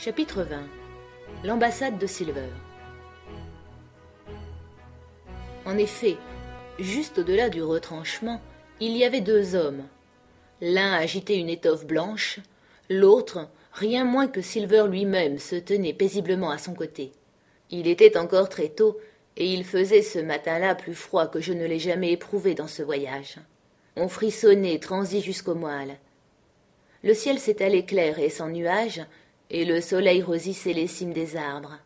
Chapitre 20. L'ambassade de Silver. En effet, juste au-delà du retranchement, il y avait deux hommes. L'un agitait une étoffe blanche, l'autre, rien moins que Silver lui-même, se tenait paisiblement à son côté. Il était encore très tôt, et il faisait ce matin-là plus froid que je ne l'ai jamais éprouvé dans ce voyage. On frissonnait, transi jusqu'aux moelles. Le ciel s'étalait clair et sans nuages, et le soleil rosissait les cimes des arbres.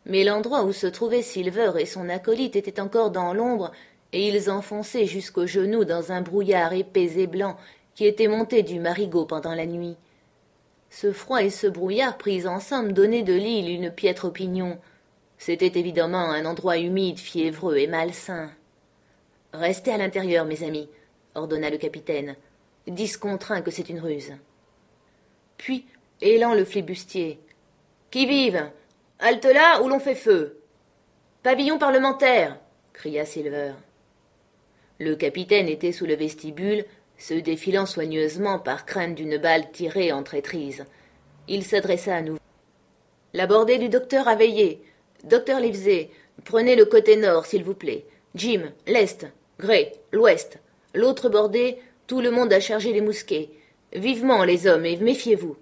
Mais l'endroit où se trouvaient Silver et son acolyte était encore dans l'ombre, et ils enfonçaient jusqu'aux genoux dans un brouillard épais et blanc qui était monté du marigot pendant la nuit. Ce froid et ce brouillard pris ensemble donnaient de l'île une piètre opinion. C'était évidemment un endroit humide, fiévreux et malsain. « Restez à l'intérieur, mes amis, » ordonna le capitaine. « 10 contre 1 que c'est une ruse. » Puis, élant le flibustier. « Qui vive? Halte là ou l'on fait feu ?»« Pavillon parlementaire !» cria Silver. Le capitaine était sous le vestibule, se défilant soigneusement par crainte d'une balle tirée en traîtrise. Il s'adressa à nous. « La bordée du docteur a veillé. Docteur Livesey, prenez le côté nord, s'il vous plaît. Jim, l'est. Gray, l'ouest. L'autre bordée, tout le monde a chargé les mousquets. Vivement, les hommes, et méfiez-vous. »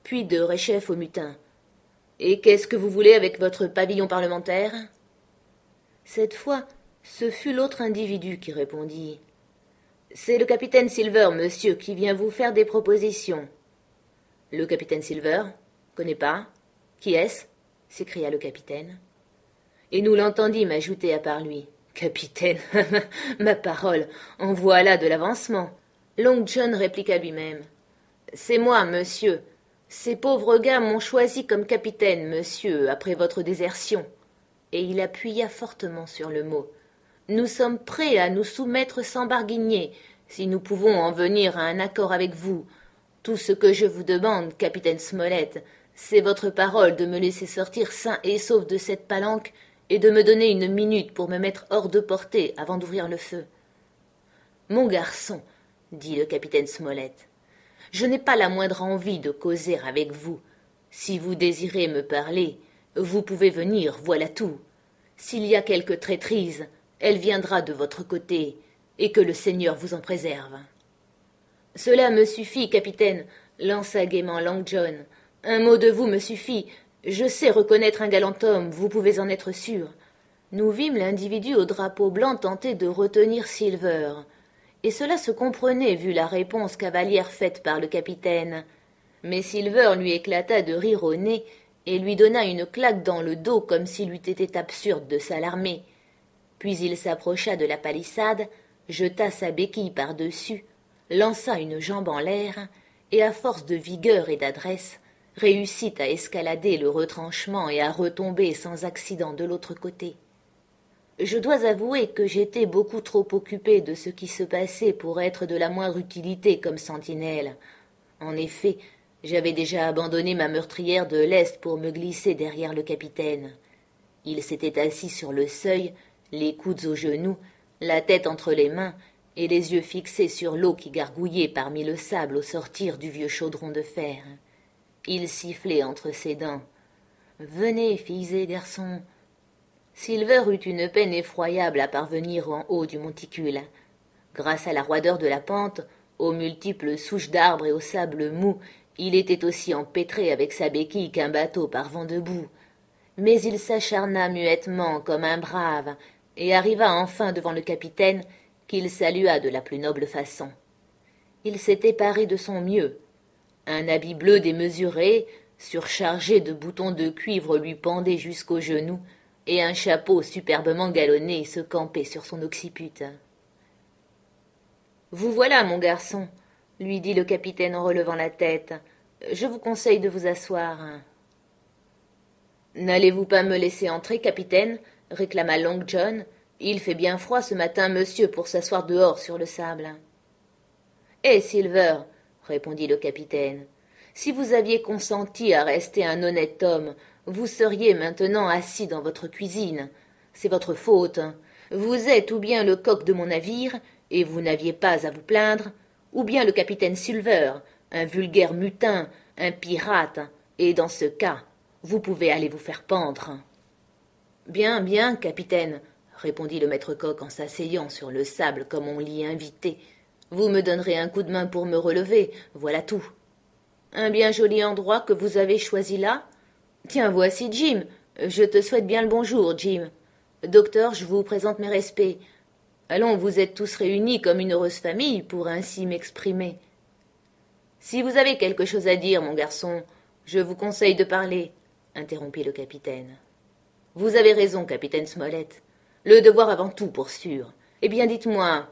Puis de Réchef au mutin. « Et qu'est-ce que vous voulez avec votre pavillon parlementaire ?» Cette fois, ce fut l'autre individu qui répondit. « C'est le capitaine Silver, monsieur, qui vient vous faire des propositions. »« Le capitaine Silver? Connais pas? Qui est-ce » s'écria le capitaine. Et nous l'entendîmes ajouter à part lui. « Capitaine, ma parole, en voilà de l'avancement. » Long John répliqua lui-même. « C'est moi, monsieur. Ces pauvres gars m'ont choisi comme capitaine, monsieur, après votre désertion. » Et il appuya fortement sur le mot. « Nous sommes prêts à nous soumettre sans barguigner, si nous pouvons en venir à un accord avec vous. Tout ce que je vous demande, capitaine Smollett, c'est votre parole de me laisser sortir sain et sauf de cette palanque et de me donner une minute pour me mettre hors de portée avant d'ouvrir le feu. »« Mon garçon, » dit le capitaine Smollett, « je n'ai pas la moindre envie de causer avec vous. Si vous désirez me parler, vous pouvez venir, voilà tout. S'il y a quelque traîtrise, elle viendra de votre côté, et que le Seigneur vous en préserve. »« Cela me suffit, capitaine, » lança gaiement Long John. « Un mot de vous me suffit. Je sais reconnaître un galant homme, vous pouvez en être sûr. » Nous vîmes l'individu au drapeau blanc tenter de retenir Silver, et cela se comprenait vu la réponse cavalière faite par le capitaine. Mais Silver lui éclata de rire au nez et lui donna une claque dans le dos comme s'il eût été absurde de s'alarmer. Puis il s'approcha de la palissade, jeta sa béquille par-dessus, lança une jambe en l'air, et à force de vigueur et d'adresse, réussit à escalader le retranchement et à retomber sans accident de l'autre côté. Je dois avouer que j'étais beaucoup trop occupé de ce qui se passait pour être de la moindre utilité comme sentinelle. En effet, j'avais déjà abandonné ma meurtrière de l'Est pour me glisser derrière le capitaine. Il s'était assis sur le seuil, les coudes aux genoux, la tête entre les mains et les yeux fixés sur l'eau qui gargouillait parmi le sable au sortir du vieux chaudron de fer. Il sifflait entre ses dents. « Venez, filles et garçons !» Silver eut une peine effroyable à parvenir en haut du monticule. Grâce à la roideur de la pente, aux multiples souches d'arbres et au sable mou, il était aussi empêtré avec sa béquille qu'un bateau par vent debout. Mais il s'acharna muettement comme un brave et arriva enfin devant le capitaine, qu'il salua de la plus noble façon. Il s'était paré de son mieux. Un habit bleu démesuré, surchargé de boutons de cuivre, lui pendait jusqu'aux genoux, et un chapeau superbement galonné se campait sur son occiput. « Vous voilà, mon garçon, » lui dit le capitaine en relevant la tête. « Je vous conseille de vous asseoir. »« N'allez-vous pas me laisser entrer, capitaine ?» réclama Long John. « Il fait bien froid ce matin, monsieur, pour s'asseoir dehors sur le sable. »« Eh, Silver !» répondit le capitaine. « Si vous aviez consenti à rester un honnête homme, vous seriez maintenant assis dans votre cuisine. C'est votre faute. Vous êtes ou bien le coq de mon navire, et vous n'aviez pas à vous plaindre, ou bien le capitaine Silver, un vulgaire mutin, un pirate, Et dans ce cas, vous pouvez aller vous faire pendre. Bien, bien, capitaine, répondit le maître-coq en s'asseyant sur le sable comme on l'y invitait. Vous me donnerez un coup de main pour me relever, voilà tout. Un bien joli endroit que vous avez choisi là? Tiens, voici Jim. Je te souhaite bien le bonjour, Jim. Docteur, je vous présente mes respects. Allons, vous êtes tous réunis comme une heureuse famille, pour ainsi m'exprimer. Si vous avez quelque chose à dire, mon garçon, je vous conseille de parler, interrompit le capitaine. Vous avez raison, capitaine Smollett. Le devoir avant tout, pour sûr. Eh bien, dites-moi,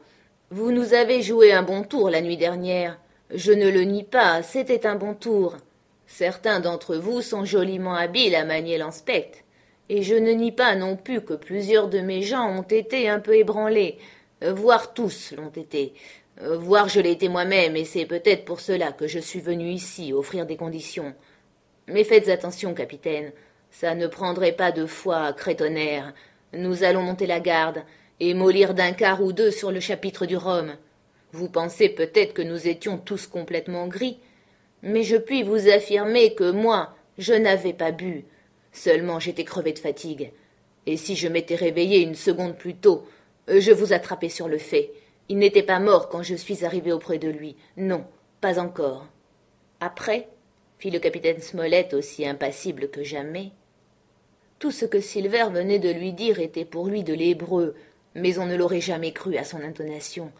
vous nous avez joué un bon tour la nuit dernière. Je ne le nie pas, c'était un bon tour. Certains d'entre vous sont joliment habiles à manier l'inspect. Et je ne nie pas non plus que plusieurs de mes gens ont été un peu ébranlés, voire tous l'ont été, voire je l'ai été moi-même, et c'est peut-être pour cela que je suis venu ici offrir des conditions. Mais faites attention, capitaine, ça ne prendrait pas de foi crétonnaire. Nous allons monter la garde et mollir d'un quart ou deux sur le chapitre du rhum. Vous pensez peut-être que nous étions tous complètement gris, mais je puis vous affirmer que moi, je n'avais pas bu. Seulement j'étais crevé de fatigue. Et si je m'étais réveillé une seconde plus tôt, je vous attrapais sur le fait. Il n'était pas mort quand je suis arrivé auprès de lui. Non, pas encore. Après, fit le capitaine Smollett aussi impassible que jamais. Tout ce que Silver venait de lui dire était pour lui de l'hébreu, mais on ne l'aurait jamais cru à son intonation.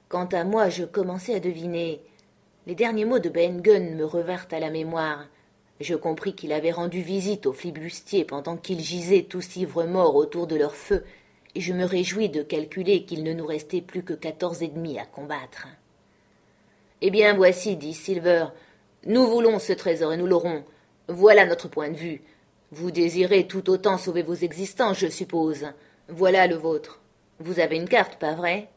Quant à moi, je commençai à deviner. Les derniers mots de Ben Gunn me revinrent à la mémoire. Je compris qu'il avait rendu visite aux flibustiers pendant qu'ils gisaient tous ivres-morts autour de leur feu, et je me réjouis de calculer qu'il ne nous restait plus que 14 ennemis à combattre. « Eh bien, voici, dit Silver, nous voulons ce trésor et nous l'aurons. Voilà notre point de vue. Vous désirez tout autant sauver vos existences, je suppose. Voilà le vôtre. Vous avez une carte, pas vrai? »«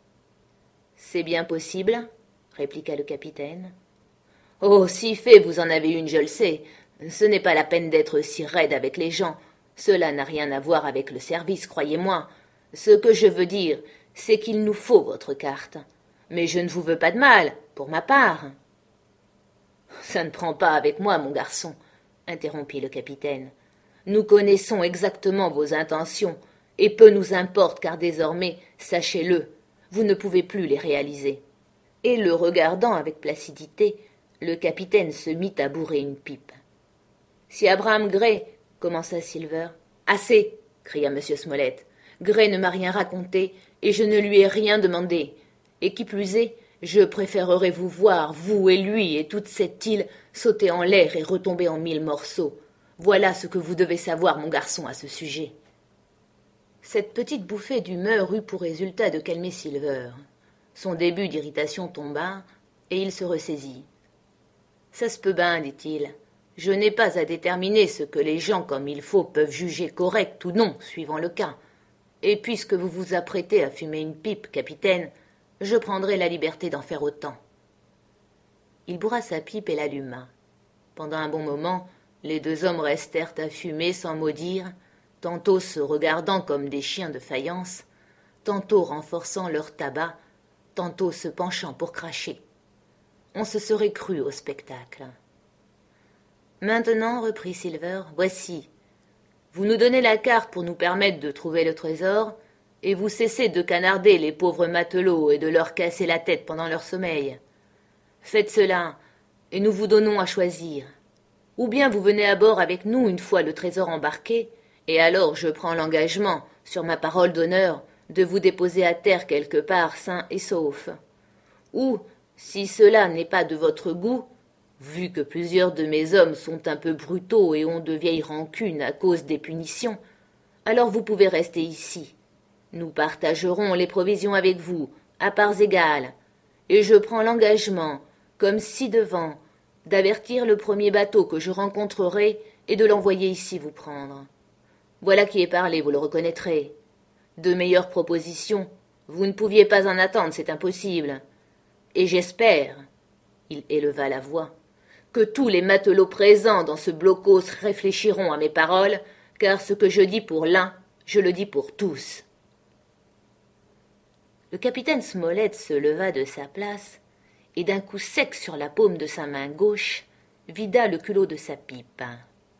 C'est bien possible, » répliqua le capitaine. « Oh, si fait, vous en avez une, je le sais. Ce n'est pas la peine d'être si raide avec les gens. Cela n'a rien à voir avec le service, croyez-moi. Ce que je veux dire, c'est qu'il nous faut votre carte. Mais je ne vous veux pas de mal, pour ma part. »« Ça ne prend pas avec moi, mon garçon, » interrompit le capitaine. « Nous connaissons exactement vos intentions, et peu nous importe, car désormais, sachez-le, vous ne pouvez plus les réaliser. » Et le regardant avec placidité, le capitaine se mit à bourrer une pipe. « Si Abraham Gray, » commença Silver. « Assez, » cria M. Smollett. « Gray ne m'a rien raconté, et je ne lui ai rien demandé. Et qui plus est, je préférerais vous voir, vous et lui et toute cette île, sauter en l'air et retomber en 1000 morceaux. Voilà ce que vous devez savoir, mon garçon, à ce sujet. » Cette petite bouffée d'humeur eut pour résultat de calmer Silver. Son début d'irritation tomba, et il se ressaisit. « Ça se peut bien, dit-il. Je n'ai pas à déterminer ce que les gens comme il faut peuvent juger correct ou non, suivant le cas. Et puisque vous vous apprêtez à fumer une pipe, capitaine, je prendrai la liberté d'en faire autant. » Il bourra sa pipe et l'alluma. Pendant un bon moment, les deux hommes restèrent à fumer sans mot dire, tantôt se regardant comme des chiens de faïence, tantôt renforçant leur tabac, tantôt se penchant pour cracher. On se serait cru au spectacle. « Maintenant, reprit Silver, voici. Vous nous donnez la carte pour nous permettre de trouver le trésor, et vous cessez de canarder les pauvres matelots et de leur casser la tête pendant leur sommeil. Faites cela, et nous vous donnons à choisir. Ou bien vous venez à bord avec nous une fois le trésor embarqué, et alors je prends l'engagement, sur ma parole d'honneur, de vous déposer à terre quelque part sain et sauf. Ou, si cela n'est pas de votre goût, vu que plusieurs de mes hommes sont un peu brutaux et ont de vieilles rancunes à cause des punitions, alors vous pouvez rester ici. Nous partagerons les provisions avec vous, à parts égales, et je prends l'engagement, comme ci-devant, d'avertir le premier bateau que je rencontrerai et de l'envoyer ici vous prendre. Voilà qui est parlé, vous le reconnaîtrez. De meilleures propositions, vous ne pouviez pas en attendre, c'est impossible. Et j'espère, il éleva la voix, que tous les matelots présents dans ce blocos réfléchiront à mes paroles, car ce que je dis pour l'un, je le dis pour tous. » Le capitaine Smollett se leva de sa place, et d'un coup sec sur la paume de sa main gauche, vida le culot de sa pipe.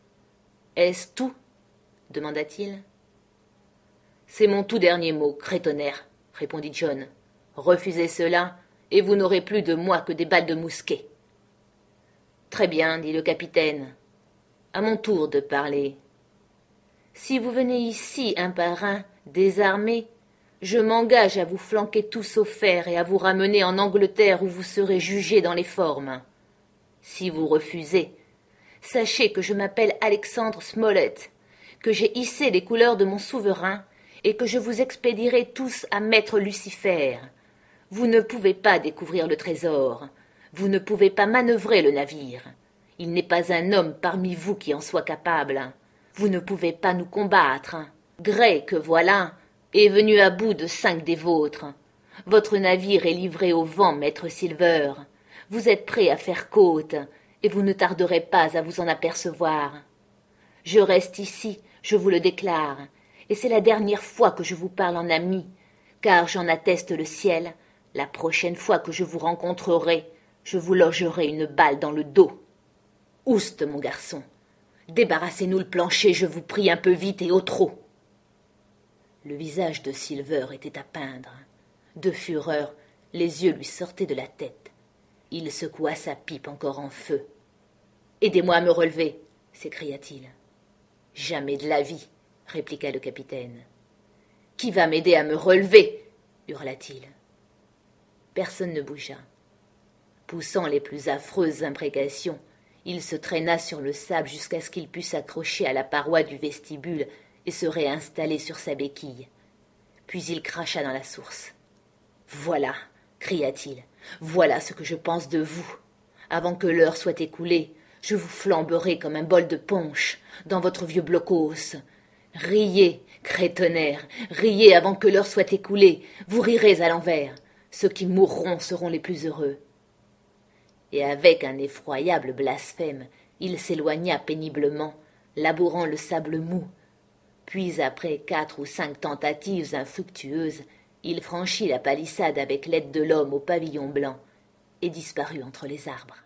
« Est-ce tout ?» demanda-t-il. « C'est mon tout dernier mot, crétonnaire, » répondit John. « Refusez cela, et vous n'aurez plus de moi que des balles de mousquet. »« Très bien, » dit le capitaine. « À mon tour de parler. Si vous venez ici un par un, désarmés, je m'engage à vous flanquer tous au fer et à vous ramener en Angleterre où vous serez jugés dans les formes. Si vous refusez, sachez que je m'appelle Alexandre Smollett, que j'ai hissé les couleurs de mon souverain et que je vous expédierai tous à maître Lucifer. Vous ne pouvez pas découvrir le trésor, vous ne pouvez pas manœuvrer le navire. Il n'est pas un homme parmi vous qui en soit capable. Vous ne pouvez pas nous combattre. Gray, que voilà, est venu à bout de 5 des vôtres. Votre navire est livré au vent, maître Silver. Vous êtes prêt à faire côte, et vous ne tarderez pas à vous en apercevoir. Je reste ici, je vous le déclare, et c'est la dernière fois que je vous parle en ami, car j'en atteste le ciel, la prochaine fois que je vous rencontrerai, je vous logerai une balle dans le dos. Ouste, mon garçon, débarrassez-nous le plancher, je vous prie, un peu vite et au trot. Le visage de Silver était à peindre. De fureur, les yeux lui sortaient de la tête. Il secoua sa pipe encore en feu. « Aidez-moi à me relever !» s'écria-t-il. « Jamais de la vie !» répliqua le capitaine. « Qui va m'aider à me relever ?» hurla-t-il. Personne ne bougea. Poussant les plus affreuses imprécations, il se traîna sur le sable jusqu'à ce qu'il pût s'accrocher à la paroi du vestibule et se réinstaller sur sa béquille. Puis il cracha dans la source. « Voilà !» cria-t-il. « Voilà ce que je pense de vous. Avant que l'heure soit écoulée, je vous flamberai comme un bol de punch dans votre vieux blocos. Riez, crétonnaire, riez avant que l'heure soit écoulée. Vous rirez à l'envers. Ceux qui mourront seront les plus heureux. » Et avec un effroyable blasphème, il s'éloigna péniblement, labourant le sable mou. Puis, après 4 ou 5 tentatives infructueuses, il franchit la palissade avec l'aide de l'homme au pavillon blanc et disparut entre les arbres.